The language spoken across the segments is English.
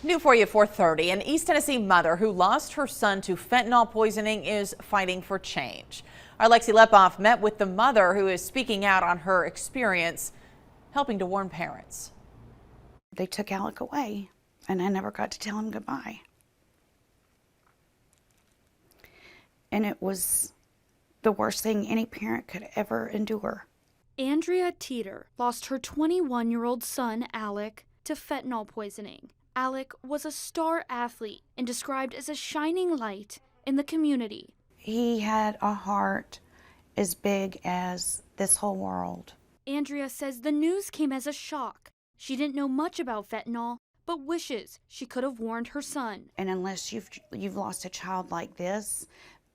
New for you 4:30. An East Tennessee mother who lost her son to fentanyl poisoning is fighting for change. Our Lexi Lepoff met with the mother who is speaking out on her experience, helping to warn parents. They took Alec away, and I never got to tell him goodbye. And it was the worst thing any parent could ever endure. Andrea Teter lost her 21-year-old son, Alec, to fentanyl poisoning. Alec was a star athlete and described as a shining light in the community. He had a heart as big as this whole world. Andrea says the news came as a shock. She didn't know much about fentanyl, but wishes she could have warned her son. And unless you've lost a child like this,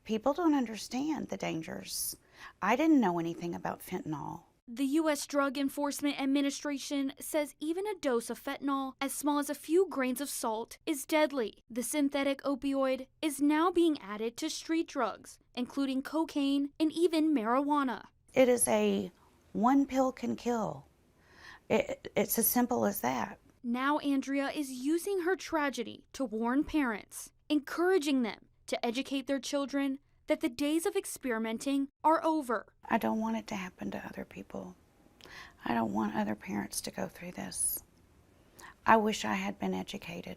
people don't understand the dangers. I didn't know anything about fentanyl. The U.S. Drug Enforcement Administration says even a dose of fentanyl, as small as a few grains of salt, is deadly. The synthetic opioid is now being added to street drugs, including cocaine and even marijuana. It is one pill can kill. It's as simple as that. Now Andrea is using her tragedy to warn parents, encouraging them to educate their children that the days of experimenting are over. I don't want it to happen to other people. I don't want other parents to go through this. I wish I had been educated.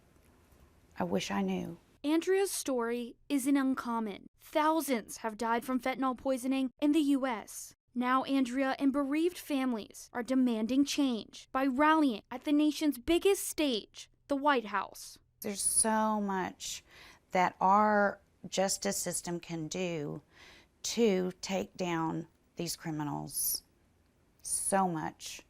I wish I knew. Andrea's story isn't uncommon. Thousands have died from fentanyl poisoning in the U.S. Now Andrea and bereaved families are demanding change by rallying at the nation's biggest stage, the White House. There's so much that our justice system can do to take down these criminals. So much.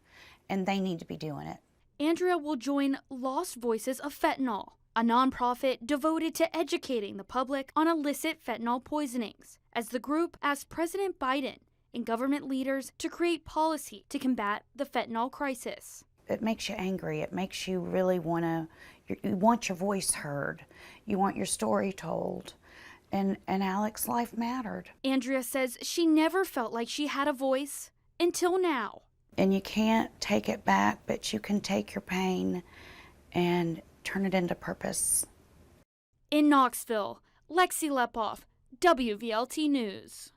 And they need to be doing it. Andrea will join Lost Voices of Fentanyl, a nonprofit devoted to educating the public on illicit fentanyl poisonings, as the group asks President Biden and government leaders to create policy to combat the fentanyl crisis. It makes you angry. It makes you really you want your voice heard. You want your story told. And Alec's life mattered. Andrea says she never felt like she had a voice until now. And you can't take it back, but you can take your pain and turn it into purpose. In Knoxville, Lexi Lepoff, WVLT News.